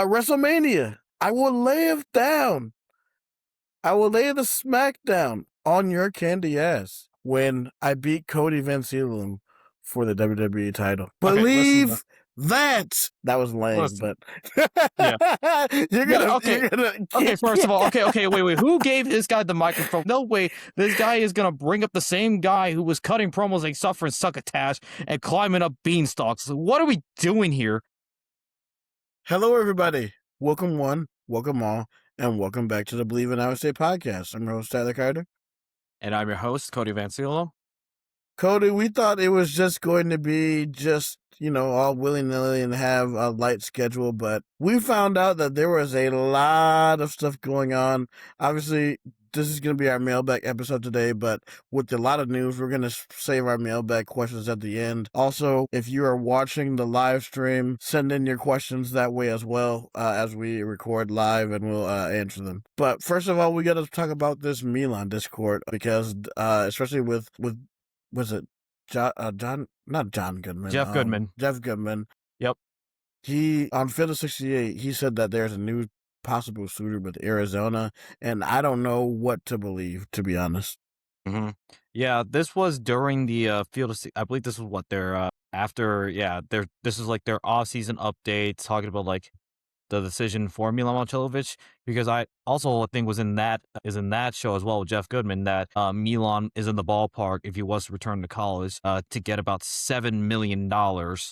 WrestleMania. I will lay it down. I will lay the smackdown on your candy ass when I beat Cody Van Zalem for the WWE title. Okay, listen. Bleav that. That was lame, Listen. but Yeah. you're Yeah, gonna okay. you're gonna Okay, first of all, okay, wait. Who gave this guy the microphone? No way. This guy is gonna bring up the same guy who was cutting promos like suffering succotash and climbing up beanstalks. What are we doing here? Hello, everybody. Welcome one, welcome all, and welcome back to the Bleav in USA podcast. I'm your host, Tyler Carter. And I'm your host, Cody Van Zalem. Cody, we thought it was just going to be all willy-nilly and have a light schedule, but we found out that there was a lot of stuff going on. Obviously, this is going to be our mailbag episode today, but with a lot of news, we're going to save our mailbag questions at the end. Also, if you are watching the live stream, send in your questions that way as well, as we record live, and we'll answer them. But first of all, we got to talk about this Milan Discord because, especially with was it John? Not John Goodman. Jeff Goodman. Jeff Goodman. Yep. He on Field of 68. He said that there's a new possible suitor with Arizona, and I don't know what to believe, to be honest. Mm-hmm. Yeah, this was during the Field of. I believe this was what their after. Yeah, this is like their off-season update, talking about like the decision for Milan Marcelovic, because I also think is in that show as well with Jeff Goodman that Milan is in the ballpark if he was to return to college to get about $7 million. $7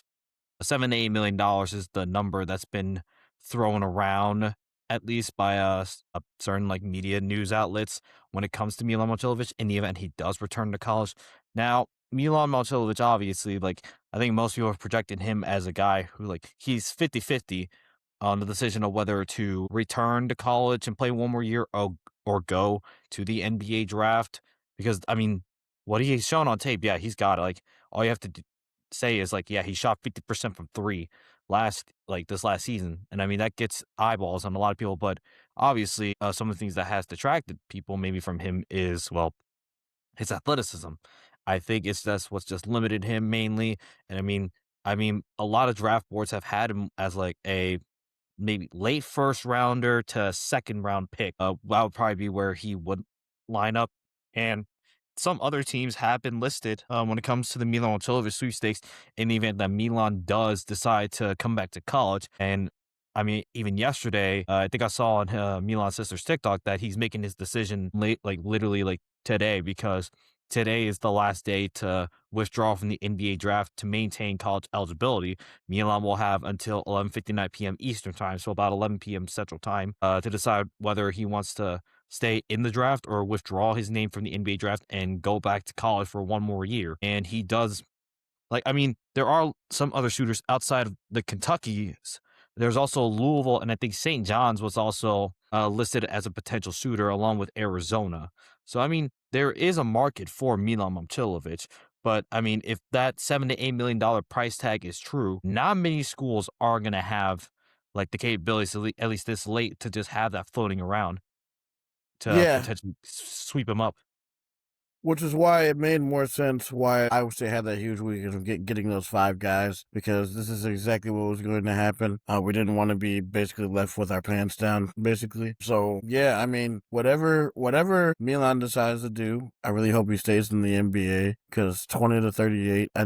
to $8 million is the number that's been thrown around, at least by certain like media news outlets when it comes to Milan Marcelovic in the event he does return to college. Now, Milan Marcelovic, obviously, like I think most people have projected him as a guy who like he's 50-50 on the decision of whether to return to college and play one more year or go to the NBA draft. Because, I mean, what he's shown on tape, yeah, he's got it. Like, all you have to say is, like, yeah, he shot 50% from three this last season. And, I mean, that gets eyeballs on a lot of people. But obviously, some of the things that has detracted people maybe from him is, well, his athleticism. I think that's what's just limited him mainly. And, I mean, a lot of draft boards have had him as, like, a maybe late first rounder to second round pick. That would probably be where he would line up. And some other teams have been listed when it comes to the Milan Marcelovic sweepstakes in the event that Milan does decide to come back to college. And I mean, even yesterday, I think I saw on Milan's sister's TikTok that he's making his decision late, like literally like today, because today is the last day to withdraw from the NBA draft to maintain college eligibility. Milan will have until 11:59 p.m. Eastern time, so about 11 p.m. Central time, to decide whether he wants to stay in the draft or withdraw his name from the NBA draft and go back to college for one more year. And he does, like, I mean, there are some other shooters outside of the Kentuckys. There's also Louisville, and I think St. John's was also listed as a potential shooter along with Arizona. So, I mean, there is a market for Milan Momcilovic, but I mean, if that $7 to $8 million price tag is true, not many schools are going to have like the capabilities, at least this late, to just have that floating around to Yeah, potentially sweep him up. which is why it made more sense why I wish they had that huge weekend of getting those 5 guys, because this is exactly what was going to happen. We didn't want to be basically left with our pants down, basically. So, yeah, I mean, whatever Milan decides to do, I really hope he stays in the NBA, because 20 to 38, I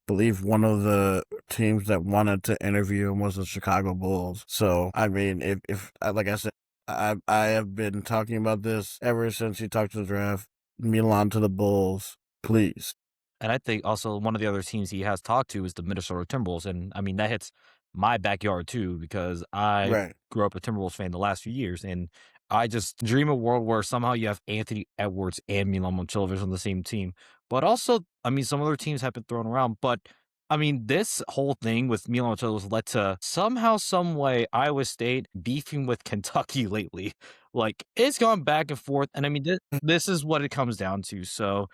believe one of the teams that wanted to interview him was the Chicago Bulls. So, I mean, if like I said, I have been talking about this ever since he talked to the draft. Milan to the Bulls, please. And I think also one of the other teams he has talked to is the Minnesota Timberwolves. And I mean, that hits my backyard too, because I Right. grew up a Timberwolves fan the last few years. And I just dream of a world where somehow you have Anthony Edwards and Milan Momcilovic on the same team. But also, I mean, some other teams have been thrown around. But I mean, this whole thing with Milan Momcilovic led to somehow, some way, Iowa State beefing with Kentucky lately. Like, it's gone back and forth. And I mean, this is what it comes down to. So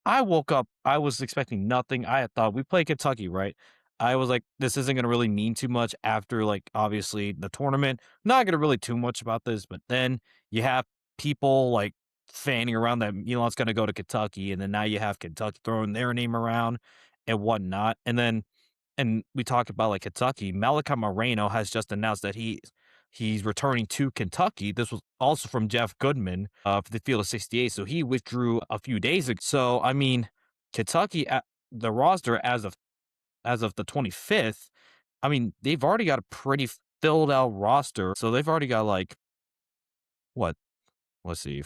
I woke up, I was expecting nothing. I had thought we play Kentucky, right? I was like, this isn't going to really mean too much after, like, obviously the tournament. Not going to really too much about this, but then you have people like fanning around that Milan's going to go to Kentucky, and then now you have Kentucky throwing their name around and whatnot. And then, and we talk about like Kentucky, Malachi Moreno has just announced that he he's returning to Kentucky. This was also from Jeff Goodman for the Field of 68. So he withdrew a few days ago. So I mean, Kentucky at the roster as of the 25th, I mean, they've already got a pretty filled out roster. So they've already got like what? Let's see,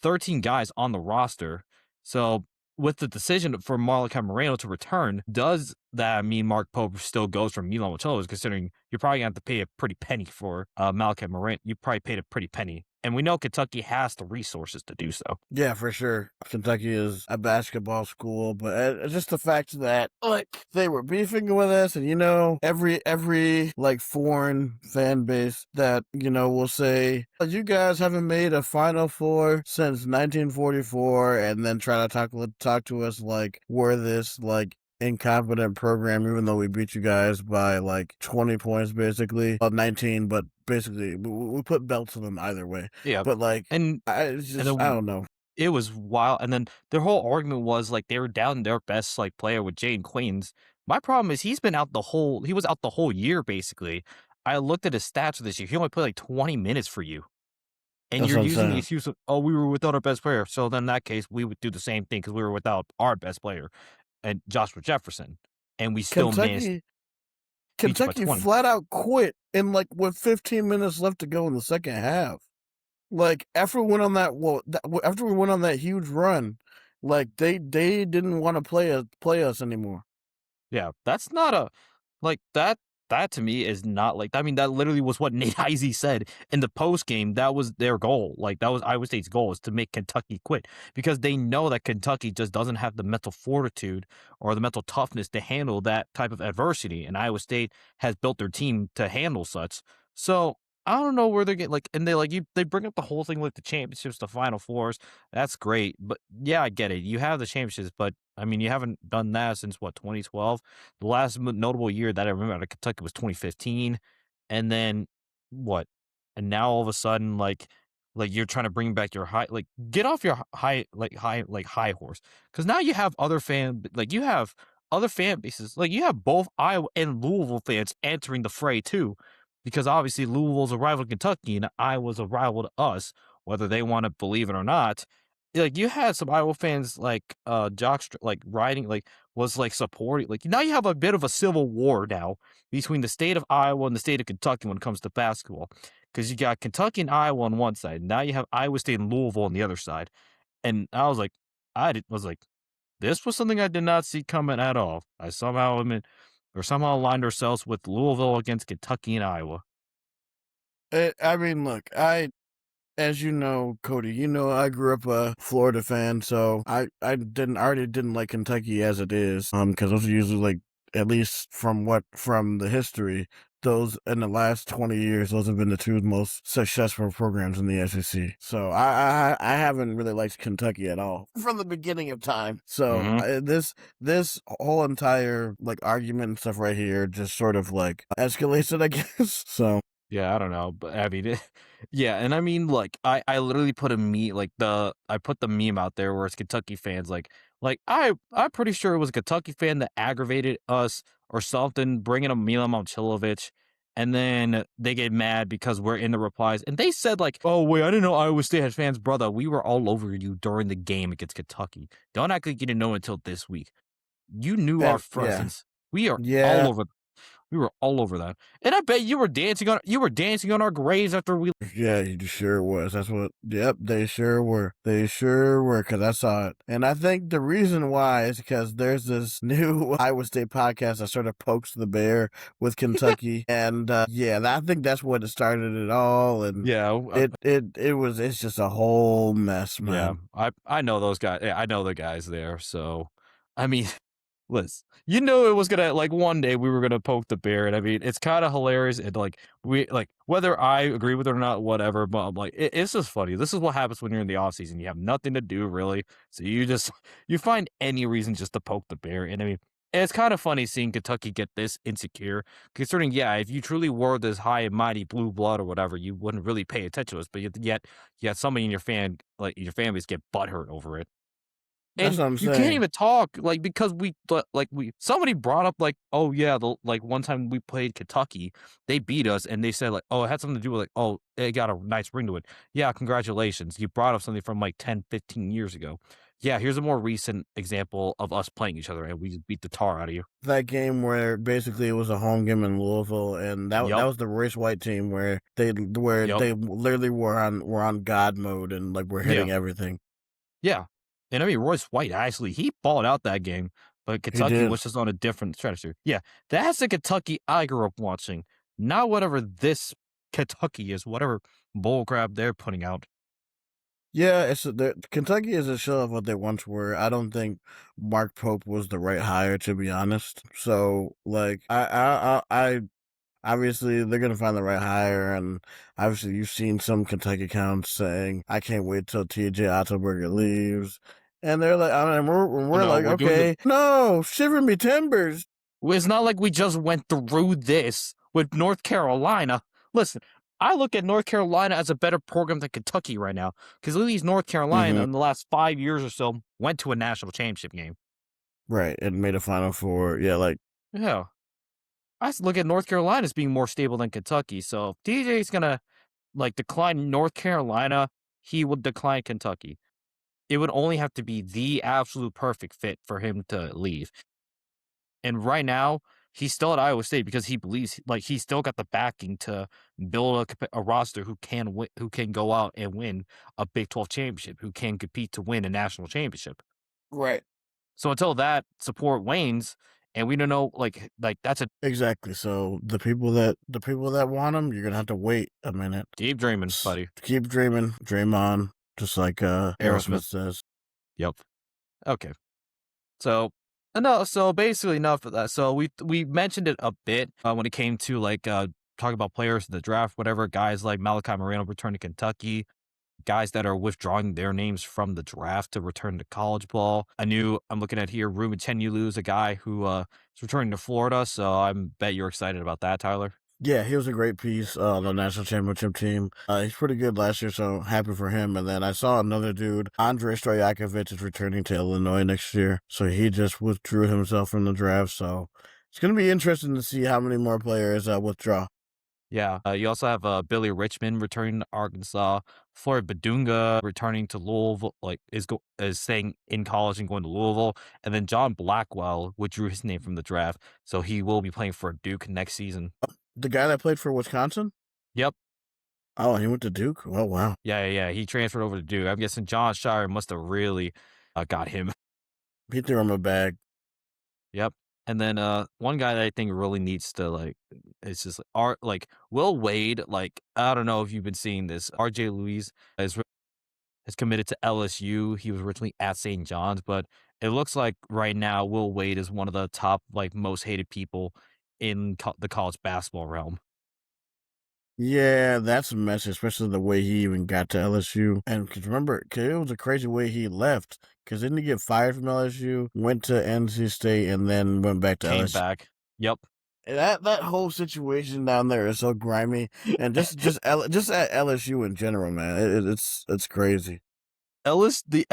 13 guys on the roster. So with the decision for Malachi Moreno to return, does that mean Mark Pope still goes from Milan Wachowicz, considering you're probably going to have to pay a pretty penny for Malachi Moreno? You probably paid a pretty penny. And we know Kentucky has the resources to do so. Yeah, for sure. Kentucky is a basketball school, but it's just the fact that like they were beefing with us, and every like foreign fan base that will say you guys haven't made a Final Four since 1944, and then try to talk to us like we're this like incompetent program, even though we beat you guys by like 20 points, basically. Well, 19, but basically we put belts on them either way. Yeah. But like, And it's and just, I then don't know. it was wild. And then their whole argument was like they were down their best like player with Jane Queens. My problem is he was out the whole year basically. I looked at his stats for this year. He only played like 20 minutes for you. And That's you're what I'm using the saying. excuse of, oh, we were without our best player. So then in that case, we would do the same thing because we were without our best player and Joshua Jefferson. And we still managed to Kentucky, beat you by Kentucky 20. flat out quit in like with 15 minutes left to go in the second half. Like after we went on after we went on that huge run, like they didn't want to play us anymore. Yeah, that's not a like that to me is not like I mean that literally was what Nate Heise said in the post game. That was their goal. Like that was Iowa State's goal is to make Kentucky quit because they know that Kentucky just doesn't have the mental fortitude or the mental toughness to handle that type of adversity. And Iowa State has built their team to handle such. So I don't know where they're getting like, and they bring up the whole thing like the championships, the Final Fours. That's great, but yeah, I get it. You have the championships, but I mean, you haven't done that since what 2012. The last notable year that I remember out of Kentucky was 2015, and then what? And now all of a sudden, like you're trying to bring back your high, like get off your high horse, because now you have other fan bases, like you have both Iowa and Louisville fans entering the fray too, because obviously Louisville's a rival to Kentucky and Iowa's a rival to us, whether they want to believe it or not. Like you had some Iowa fans like like riding like was like supporting like now you have a bit of a civil war now between the state of Iowa and the state of Kentucky when it comes to basketball. Because you got Kentucky and Iowa on one side, now you have Iowa State and Louisville on the other side. And I was like, was like, this was something I did not see coming at all. Somehow aligned ourselves with Louisville against Kentucky and Iowa. I mean, look, as you know, Cody, I grew up a Florida fan, so I already didn't like Kentucky as it is, because those are usually like, at least from the history, those in the last 20 years, those have been the two most successful programs in the SEC. So I haven't really liked Kentucky at all from the beginning of time. So Hmm. this whole entire like argument and stuff right here just sort of like escalates it, I guess. So. Yeah, I don't know, but I mean, yeah, and I mean, like, I literally put I put the meme out there where it's Kentucky fans, I'm pretty sure it was a Kentucky fan that aggravated us or something, bringing up Milan Momcilovic, and then they get mad because we're in the replies, and they said like, "Oh wait, I didn't know Iowa State had fans, brother. We were all over you during the game against Kentucky. Don't act like you didn't know until this week. You knew our And yeah, presence. We are all yeah, over we were all over that. And I bet you were dancing on our graves after we yeah, you sure was. Yep, they sure were. They sure were, because I saw it. And I think the reason why is because there's this new Iowa State podcast that sort of pokes the bear with Kentucky. And yeah, I think that's what it started it all. And Yeah, it's just a whole mess, yeah. man. I know those guys. Yeah, I know the guys there. So, I mean, listen, you know it was gonna like one day we were gonna poke the bear, and I mean it's kind of hilarious. And like we like whether I agree with it or not, whatever. But I'm like it's just funny. This is what happens when you're in the off season. You have nothing to do really, so you find any reason just to poke the bear. And I mean it's kind of funny seeing Kentucky get this insecure, considering yeah, if you truly were this high and mighty blue blood or whatever, you wouldn't really pay attention to us. But yet somebody in your fan base get butthurt over it. That's And what I'm you can't saying. even talk, like, because somebody brought up, like, "Oh, yeah, one time we played Kentucky, they beat us," and they said, like, "Oh, it had something to do with, like, oh, they got a nice ring to it." Yeah, congratulations. You brought up something from, like, 10, 15 years ago. Yeah, here's a more recent example of us playing each other, and we just beat the tar out of you. That game where basically it was a home game in Louisville, and that Yep, was the race white team where yep, they literally were on God mode and like were yeah, hitting everything. yeah. And I mean, Royce White, actually, he balled out that game, but He Kentucky did. was just on a different stratosphere. Yeah, that's the Kentucky I grew up watching, not whatever this Kentucky is, whatever bull crap they're putting out. Yeah, Kentucky is a shell of what they once were. I don't think Mark Pope was the right hire, to be honest. So, like, I obviously they're gonna find the right hire, and obviously you've seen some Kentucky accounts saying, "I can't wait till TJ Ottoberger leaves," and they're like, I mean, Oh, we're no, like, we're doing the okay, no, shiver me timbers. it's not like we just went through this with North Carolina. Listen, I look at North Carolina as a better program than Kentucky right now because at least North Carolina Hmm. in the last 5 years or so went to a national championship game. Right, and made a Final Four. Yeah, like Yeah. Look at North Carolina as being more stable than Kentucky. So if DJ's gonna like decline North Carolina, he would decline Kentucky. It would only have to be the absolute perfect fit for him to leave. And right now, he's still at Iowa State because he believes like he's still got the backing to build a roster who can who can go out and win a Big 12 championship, who can compete to win a national championship. right, So until that support wanes, and we don't know, like that's a exactly. So the people that want him, you're gonna have to wait a minute. deep dreaming, buddy. Keep dreaming, dream on, just like Aerosmith. Aerosmith says. Yep. Okay. So so basically enough of that. So we mentioned it a bit when it came to talking about players in the draft, whatever guys like Malachi Moreno return to Kentucky, guys that are withdrawing their names from the draft to return to college ball. I'm looking at here Ruben Tenyulu is a guy who is returning to Florida, so I bet you're excited about that, Tyler. Yeah, he was a great piece on the national championship team. He's pretty good last year, so happy for him. And then I saw another dude, Andrei Stojakovic, is returning to Illinois next year. So he just withdrew himself from the draft. So it's going to be interesting to see how many more players withdraw. Yeah, you also have Billy Richmond returning to Arkansas, Floyd Badunga returning to Louisville, is staying in college and going to Louisville, and then John Blackwell withdrew his name from the draft, so he will be playing for Duke next season. The guy that played for Wisconsin? Yep. Oh, he went to Duke? Oh, wow. Yeah, yeah, yeah. He transferred over to Duke. I'm guessing John Shire must have really got him. He threw him a bag. Yep. And then one guy that I think really needs to it's just art like Will Wade, like I don't know if you've been seeing this. RJ Louise is committed to LSU. He was originally at St. John's, but it looks like right now Will Wade is one of the top most hated people in the college basketball realm. Yeah, that's a mess, especially the way he even got to LSU. And cause remember, cause it was a crazy way he left. Cause didn't he get fired from LSU, went to NC State, and then went back to Came LSU? back. Yep. That whole situation down there is so grimy, and just at LSU in general, man, it's crazy. The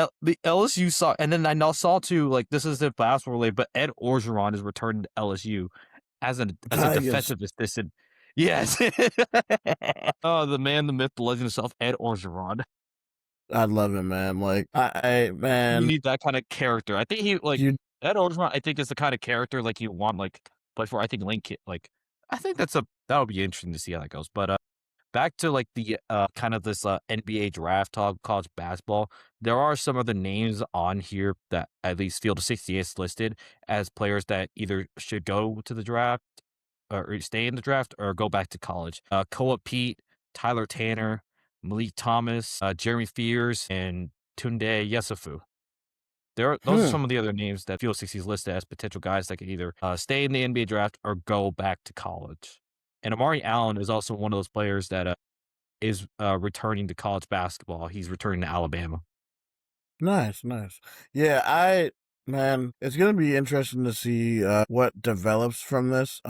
LSU saw, and then I now saw too. Like this is the basketball related, but Ed Orgeron is returning to LSU as a Tigers, defensive assistant. Yes. Oh, the man, the myth, the legend himself, Ed Orgeron. I love him, man. Like You man, need that kind of character. I think he you Ed Orgeron. I think is the kind of character like you want play for. I think I think that'll be interesting to see how that goes. But back to the kind of this NBA draft talk, college basketball. There are some of the names on here that at least Field of 68 listed as players that either should go to the draft or stay in the draft or go back to college. Koa Pete, Tyler Tanner, Malik Thomas, Jeremy Fears, and Tunde Yesufu. Those are hmm, some of the other names that Field 60 is listed as potential guys that could either stay in the NBA draft or go back to college. And Amari Allen is also one of those players that is returning to college basketball. He's returning to Alabama. nice, nice. Yeah, man, it's gonna be interesting to see what develops from this.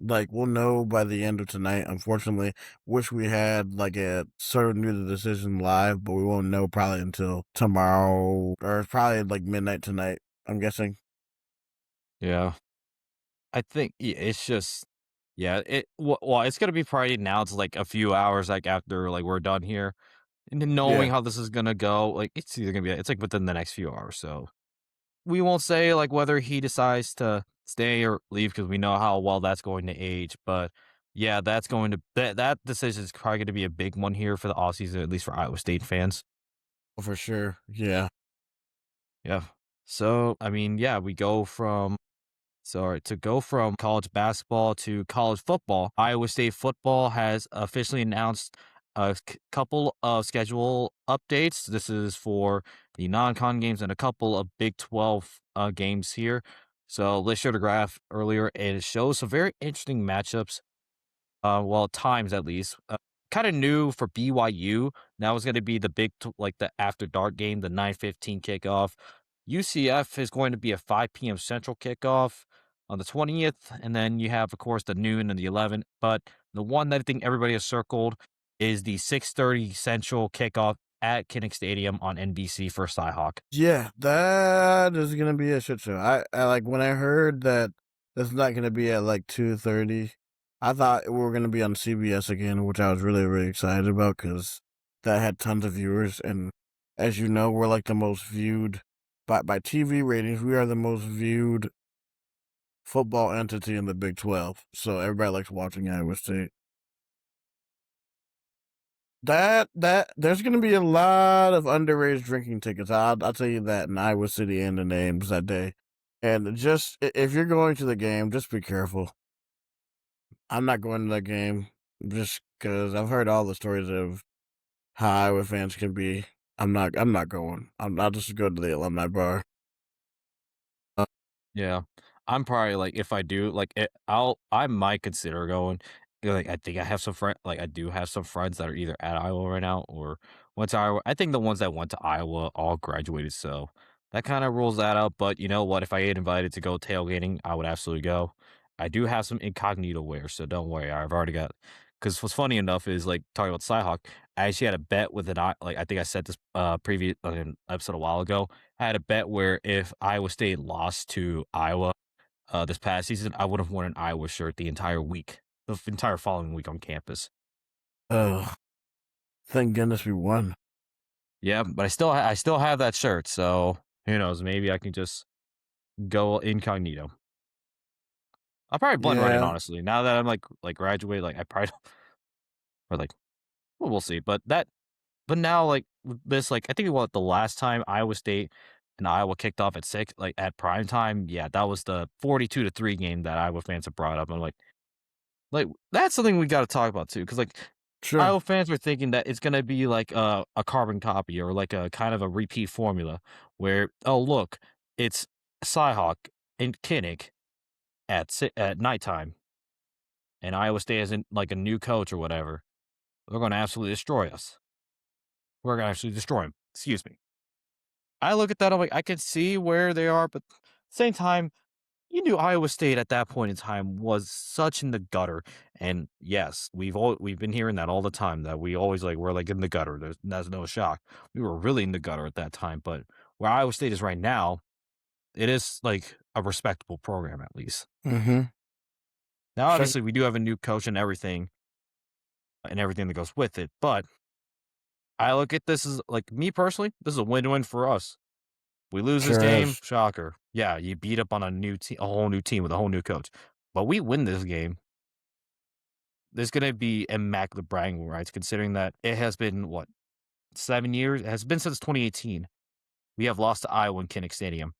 Like we'll know by the end of tonight. Unfortunately, wish we had like a sort of knew the decision live, but we won't know probably until tomorrow or probably like midnight tonight. I'm guessing. Yeah. I think it's just yeah, it's gonna be probably now it's, like, a few hours, like, after, like, we're done here, and then knowing Yeah, how this is gonna go, like, it's either gonna be it's, like, within the next few hours, so we won't say, like, whether he decides to stay or leave because we know how well that's going to age, but, yeah, that's going to that decision is probably gonna be a big one here for the offseason, at least for Iowa State fans. for sure. Yeah. Yeah. So, I mean, yeah, we go from So to go from college basketball to college football, Iowa State football has officially announced a couple of schedule updates. This is for the non-con games and a couple of Big 12 games here. So let's show the graph earlier, and it shows some very interesting matchups well, times at least. Kind of new for BYU. Now it's going to be like the after dark game, the 9:15 kickoff. UCF is going to be a 5 p.m. Central kickoff on the 20th, and then you have, of course, the noon and the 11th. But the one that I think everybody has circled is the 6:30 Central kickoff at Kinnick Stadium on NBC for Cyhawk. Yeah, that is gonna be a shit show. I like when I heard that it's not gonna be at like 2:30. I thought we were gonna be on CBS again, which I was really really excited about because that had tons of viewers. And as you know, we're like the most viewed by TV ratings. We are the most viewed football entity in the Big 12. So everybody likes watching Iowa State. That there's gonna be a lot of underage drinking tickets. I'll tell you that in Iowa City and the names that day. And just if you're going to the game, just be careful. I'm not going to that game just because I've heard all the stories of how Iowa fans can be. I'm not going. I'll just go to the alumni bar. Uh, Yeah. I'm probably like if I do like I might consider going. Like I think I have some friend like I do have some friends that are either at Iowa right now or went to Iowa. I think the ones that went to Iowa all graduated, so that kind of rules that out. But you know what? If I get invited to go tailgating, I would absolutely go. I do have some incognito wear, so don't worry. I've already got because what's funny enough is like talking about Cyhawk, I actually had a bet with like I think I said this previous an episode a while ago. I had a bet where if Iowa State lost to Iowa this past season, I would have worn an Iowa shirt the entire week, the entire following week on campus. oh, thank goodness we won. Yeah, but I still have that shirt, so who knows? Maybe I can just go incognito. I'll probably blend right in, Yeah, honestly. Now that I'm like graduate, like I probably don't, or like well, we'll see. But now like with this, like I think what the last time Iowa State and Iowa kicked off at 6, like at prime time, yeah, that was the 42-3 game that Iowa fans have brought up. I'm like, that's something we gotta talk about too, because like, sure. Iowa fans are thinking that it's gonna be like a carbon copy or like a kind of a repeat formula where, "Oh, look, it's Cyhawk and Kinnick at nighttime, and Iowa State isn't like a new coach or whatever. They're gonna absolutely destroy us. We're gonna actually destroy them." Excuse me. I look at that, I'm like, I can see where they are, but at the same time, you knew Iowa State at that point in time was such in the gutter, and yes, we've been hearing that all the time that we always like we're like in the gutter. That's no shock. We were really in the gutter at that time, but where Iowa State is right now, it is like a respectable program at least. Mm-hmm. Now, Check. obviously, we do have a new coach and everything that goes with it, but I look at this as like me personally, this is a win-win for us. We lose this Sure game, is. shocker. Yeah, you beat up on a whole new team with a whole new coach. But we win this game, there's gonna be immaculate bragging rights considering that it has been, what, 7 years? It has been since 2018. We have lost to Iowa in Kinnick Stadium.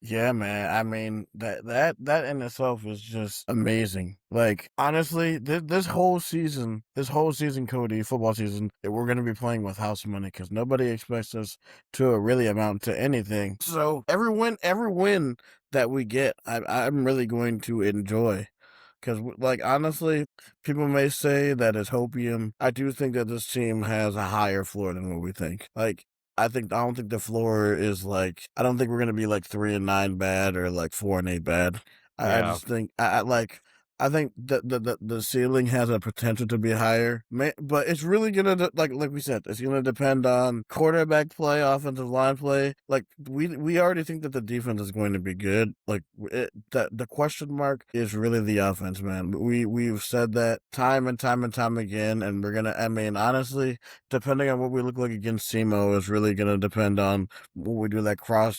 Yeah, man. I mean that in itself is just amazing. Like honestly, this whole season, Cody, football season, that we're gonna be playing with house money because nobody expects us to really amount to anything. So every win that we get, I'm really going to enjoy. Because, like, honestly, people may say that it's hopium. I do think that this team has a higher floor than what we think. Like, I don't think the floor is like I don't think we're gonna be like 3-9 bad or like 4-8 bad. I Yeah. just think I like I think the ceiling has a potential to be higher, but it's really gonna like we said, it's gonna depend on quarterback play, offensive line play. Like we already think that the defense is going to be good. Like the question mark is really the offense, man. We've said that time and time and time again, and we're gonna. I mean, honestly, depending on what we look like against SEMO is really gonna depend on when we do that collab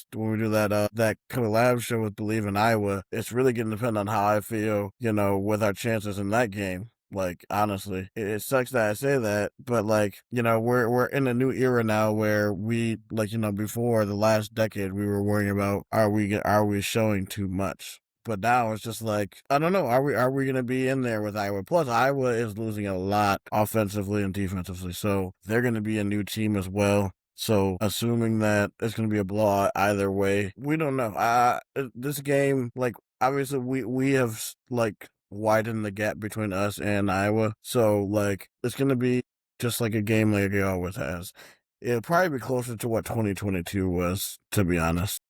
show with Bleav in Iowa. It's really gonna depend on how I feel, with our chances in that game. Like honestly, it sucks that I say that, but like we're in a new era now where we like before the last decade we were worrying about are we showing too much. But now it's just like I don't know. Are we gonna be in there with Iowa? Plus, Iowa is losing a lot offensively and defensively, so they're gonna be a new team as well. So, assuming that it's going to be a blowout either way, we don't know. This game, like, obviously, we have like widened the gap between us and Iowa. So, like, it's going to be just like a game like it always has. It'll probably be closer to what 2022 was, to be honest.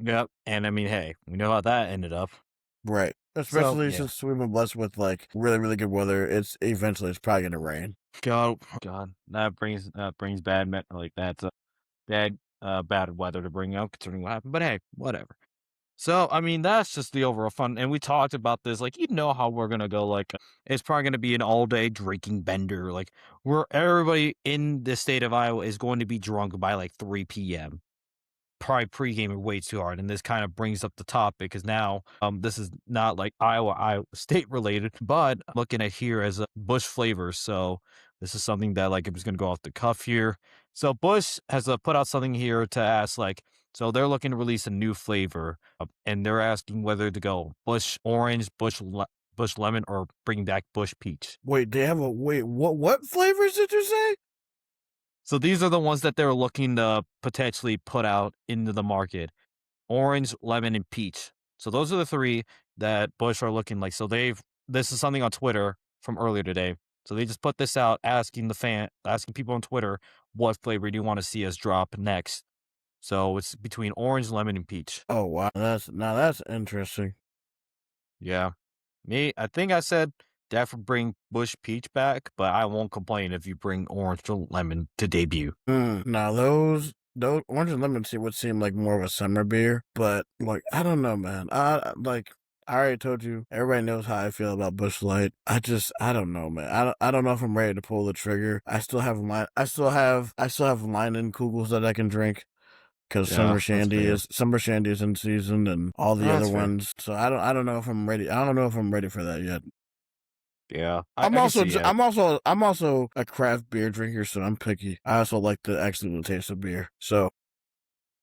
Yep. And I mean, hey, we know how that ended up. Right. So Especially yeah. since we've been blessed with like really, really good weather. It's probably going to rain. God, that brings like that's bad weather to bring up considering what happened. But hey, whatever. So, I mean, that's just the overall fun. And we talked about this, like, you know how we're gonna go. Like, it's probably gonna be an all day drinking bender, like, where everybody in the state of Iowa is going to be drunk by like 3 p.m. Probably pre-gaming way too hard, and this kind of brings up the topic because now, this is not like Iowa State related, but I'm looking at here as a Bush flavors. So this is something that like I'm just gonna go off the cuff here. So Bush has put out something here to ask like, so they're looking to release a new flavor, and they're asking whether to go Bush orange, Bush lemon, or bring back Bush peach. Wait, what flavors did you say? So these are the ones that they're looking to potentially put out into the market. Orange, lemon, and peach. So those are the three that Bush are looking like. So this is something on Twitter from earlier today. So they just put this out asking people on Twitter, what flavor do you want to see us drop next? So it's between orange, lemon, and peach. Oh wow, that's interesting. Yeah. Me, I think I said definitely bring Bush peach back, but I won't complain if you bring orange or lemon to debut. Now those orange and lemon tea would seem like more of a summer beer, but like I don't know, man. I already told you, everybody knows how I feel about Bush Light. I don't know, man. I don't know if I'm ready to pull the trigger. I still have line and kugels that I can drink because Yeah, that's fair. Summer Shandy is in season and all the other That's fair. ones. So I don't know if I'm ready. I don't know if I'm ready for that yet. Yeah, I can see it. I'm also a craft beer drinker, so I'm picky. I also like the taste of beer. So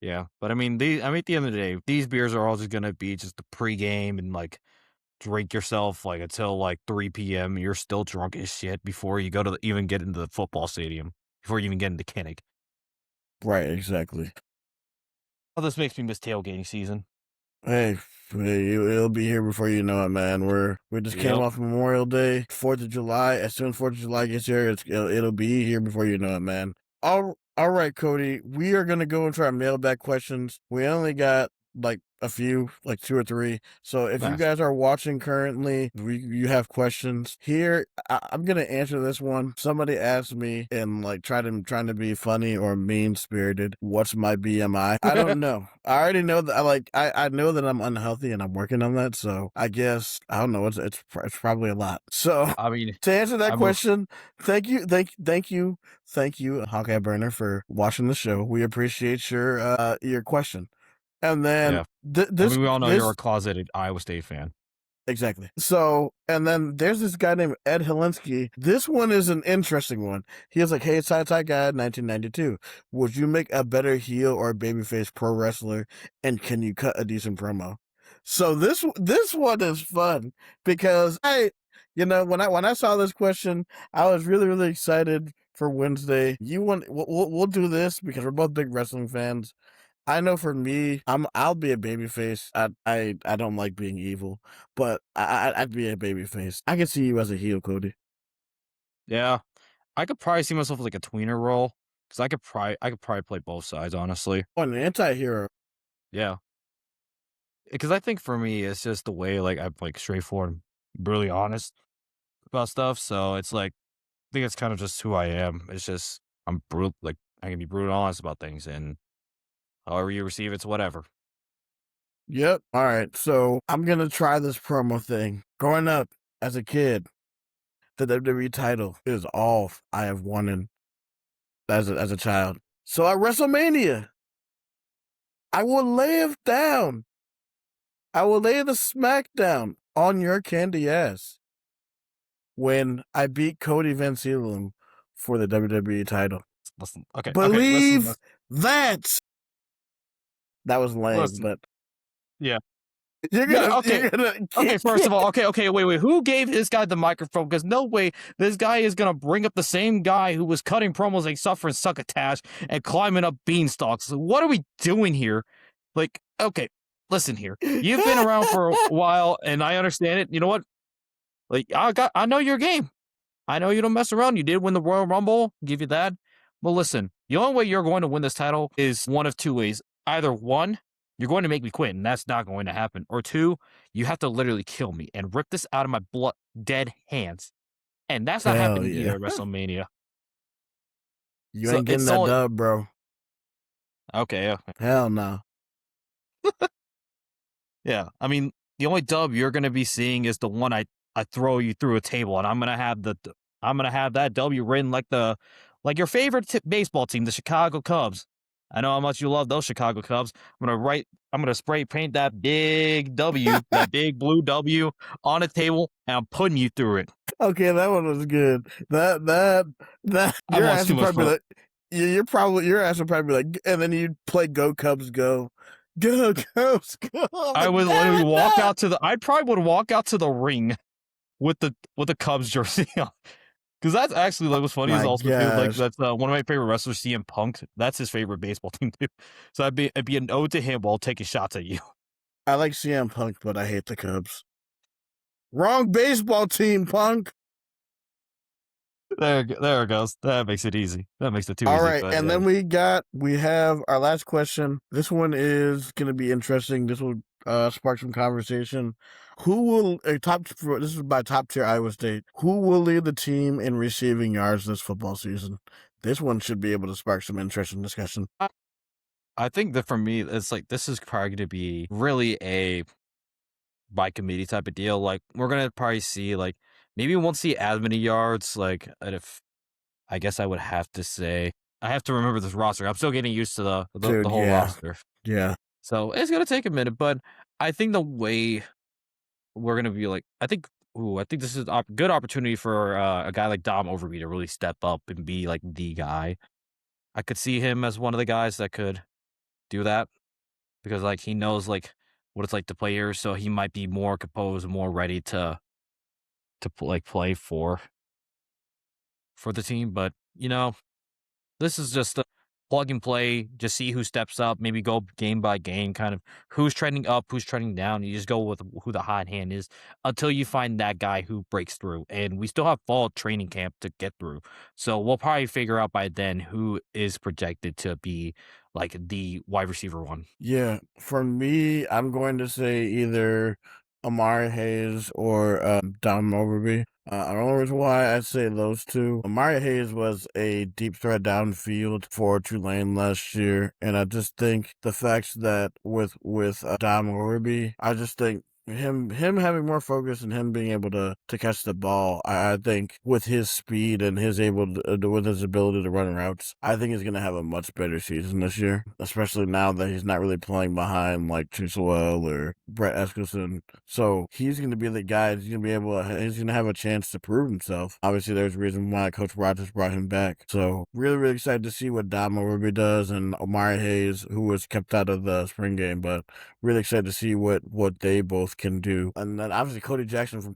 Yeah, but I mean, at the end of the day, these beers are all just gonna be just the pregame and like drink yourself like until like 3 p.m. You're still drunk as shit before you go to even get into the football stadium, before you even get into Kinnick. right, exactly. Oh, this makes me miss tailgating season. Hey, it'll be here before you know it, man. We just came Yep. off Memorial Day, 4th of July. As soon as 4th of July gets here, it'll be here before you know it, man. All right, Cody. We are gonna go into our mailbag questions. We only got like a few, like two or three. So if you Nice. guys are watching currently, you have questions here. I'm gonna answer this one. Somebody asked me and like trying to be funny or mean spirited. What's my BMI? I don't know. I already know that. I know that I'm unhealthy and I'm working on that. So I guess I don't know. It's probably a lot. So I mean, to answer that I'm a question, thank you, Hawkeye Burner, for watching the show. We appreciate your question. And then yeah. I mean, we all know you're a closeted Iowa State fan. exactly. So, and then there's this guy named Ed Helinsky. This one is an interesting one. He was like, "Hey, it's Tie Guy, 1992. Would you make a better heel or babyface pro wrestler? And can you cut a decent promo?" So this one is fun because when I saw this question, I was really really excited for Wednesday. We'll do this because we're both big wrestling fans. I know for me, I'll be a babyface. I don't like being evil, but I'd be a babyface. I could see you as a heel, Cody. Yeah, I could probably see myself as like a tweener role because I could probably play both sides, honestly. Oh, an anti-hero. Yeah. because I think for me, it's just the way like I'm like straightforward, brutally honest about stuff. So it's like I think it's kind of just who I am. It's just I'm brutal. Like I can be brutal honest about things, and however you receive it's whatever. Yep. All right. So I'm gonna try this promo thing. Growing up as a kid, the WWE title is all I have wanted as a child. So at WrestleMania, I will lay it down. I will lay the smackdown on your candy ass when I beat Cody Van Zalem for the WWE title. Listen, okay, Bleav that. That was lame, listen. but Yeah. you're Yeah, gonna okay. you're gonna Okay, first of all, okay, wait. Who gave this guy the microphone? Because no way this guy is gonna bring up the same guy who was cutting promos like suffering succotash and climbing up beanstalks. What are we doing here? Like, okay, listen here. You've been around for a while, and I understand it. You know what? Like, I know your game. I know you don't mess around. You did win the Royal Rumble, give you that. But listen, the only way you're going to win this title is one of two ways. Either one, you're going to make me quit, and that's not going to happen. Or two, you have to literally kill me and rip this out of my blood dead hands. And that's not Hell happening yeah. either at WrestleMania. You So ain't getting it's that all dub, bro. okay. Yeah. Hell no. Yeah. I mean, the only dub you're gonna be seeing is the one I throw you through a table, and I'm gonna have that W written like your favorite baseball team, the Chicago Cubs. I know how much you love those Chicago Cubs. I'm gonna spray paint that big W, that big blue W on a table, and I'm putting you through it. Okay, that one was good. That I've your watched ass too would much probably be pro. like, your ass would probably be like, and then you'd play Go Cubs Go Cubs Go. I'm I like, would literally damn it, walk no. out to the. I probably would walk out to the ring with the Cubs jersey on. Because that's actually like what's funny is My also too like gosh, that's one of my favorite wrestlers, CM Punk. That's his favorite baseball team too. So it'd be an ode to him while taking shots at you. I like CM Punk, but I hate the Cubs. Wrong baseball team, Punk. There it goes. That makes it easy. That makes it too All easy. right, But and yeah, then we have our last question. This one is going to be interesting. This will spark some conversation. Who will this is by top tier Iowa State. Who will lead the team in receiving yards this football season? This one should be able to spark some interesting discussion. I think that for me, it's like this is probably going to be really a by committee type of deal. Like we're gonna probably see like maybe we won't see as many yards. Like and if I guess I would have to say I have to remember this roster. I'm still getting used to the Dude, whole yeah. roster. Yeah. So it's gonna take a minute, but I think the way we're gonna be like, I think this is a good opportunity for a guy like Dom Overby to really step up and be like the guy. I could see him as one of the guys that could do that because like he knows like what it's like to play here, so he might be more composed, more ready to play for the team. But you know, this is just a plug and play, just see who steps up, maybe go game by game, kind of who's trending up, who's trending down. You just go with who the hot hand is until you find that guy who breaks through. And we still have fall training camp to get through. So we'll probably figure out by then who is projected to be like the wide receiver one. Yeah, for me, I'm going to say either Amari Hayes or Don Overby. I don't know reason why I say those two. Amari Hayes was a deep threat downfield for Tulane last year, and I just think the fact that with Don Overby, I just think him having more focus and him being able to catch the ball, I think with his speed and his with his ability to run routes, I think he's gonna have a much better season this year, especially now that he's not really playing behind like Chiswell or Brett Eskilson. So he's gonna be the guy. He's gonna have a chance to prove himself. Obviously, there's a reason why Coach Rogers brought him back. So really excited to see what Dom Ruby does and Omari Hayes, who was kept out of the spring game, but really excited to see what they both can do. And then obviously Cody Jackson from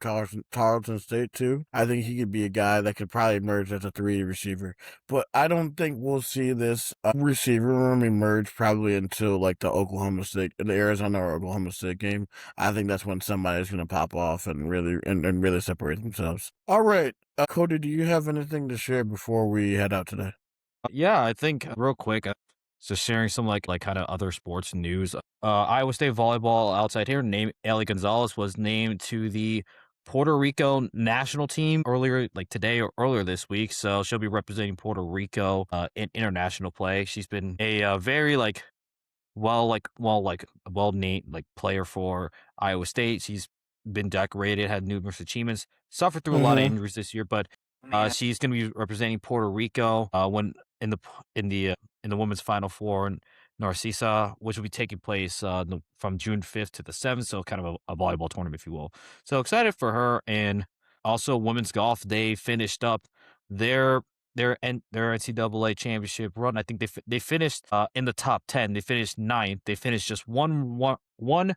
Tarleton State too. I think he could be a guy that could probably emerge as a 3 receiver. But I don't think we'll see this receiver room emerge probably until like the Arizona or Oklahoma State game. I think that's when somebody's going to pop off and really separate themselves. All right, Cody, do you have anything to share before we head out today? Yeah, I think real quick. So sharing some like kind of other sports news. Iowa State volleyball outside here, named Ellie Gonzalez was named to the Puerto Rico national team earlier, like today or earlier this week. So she'll be representing Puerto Rico in international play. She's been a very well named like player for Iowa State. She's been decorated, had numerous achievements, suffered through a lot of Mm-hmm. injuries this year, but Yeah. she's going to be representing Puerto Rico when in the in the uh, in the women's Final Four in Narcisa, which will be taking place from June 5th to the 7th. So kind of a volleyball tournament, if you will. So excited for her, and also women's golf. They finished up their their NCAA championship run. I think they finished in the top 10. They finished ninth. They finished just one run,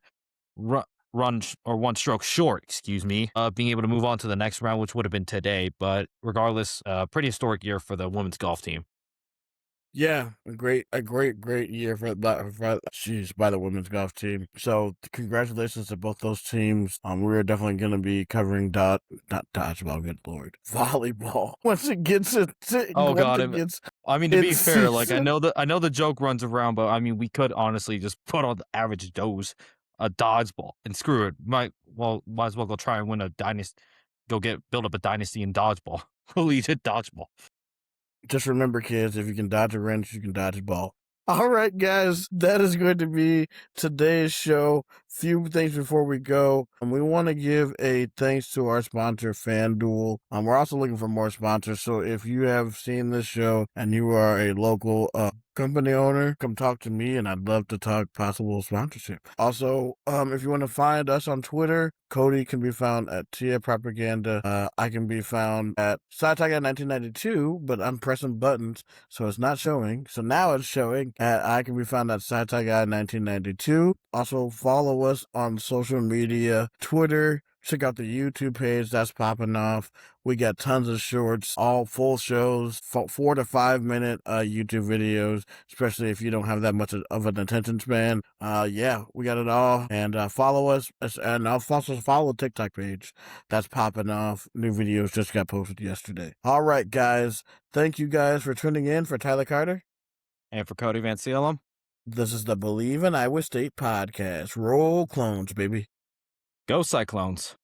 or one stroke short, excuse me, being able to move on to the next round, which would have been today. But regardless, pretty historic year for the women's golf team. Yeah, a great year by the women's golf team. So congratulations to both those teams. We're definitely going to be covering not dodgeball, good lord, volleyball Oh once God, it gets I mean to in be fair, like season. I know the joke runs around, but I mean we could honestly just put on the average dose a dodgeball and screw it. Might as well go try and win a dynasty, build up a dynasty in dodgeball, collegiate dodgeball. Just remember, kids, if you can dodge a wrench, you can dodge a ball. All right, guys, that is going to be today's show. Few things before we go. We want to give a thanks to our sponsor, FanDuel. We're also looking for more sponsors. So if you have seen this show and you are a local company owner, come talk to me, and I'd love to talk possible sponsorship. Also, if you want to find us on Twitter, Cody can be found at Tia Propaganda. I can be found at Sci-Fi 1992, but I'm pressing buttons, so it's not showing. So now it's showing. I can be found at Sci-Fi 1992. Also, follow us on social media, Twitter. Check out the YouTube page that's popping off. We got tons of shorts, all full shows, 4 to 5 minute YouTube videos, especially if you don't have that much of an attention span. Yeah, we got it all. And follow us, and also follow the TikTok page that's popping off. New videos just got posted yesterday. All right, guys. Thank you guys for tuning in. For Tyler Carter, And for Cody Van Salem, this is the Bleav in Iowa State podcast. Roll clones, baby. go Cyclones.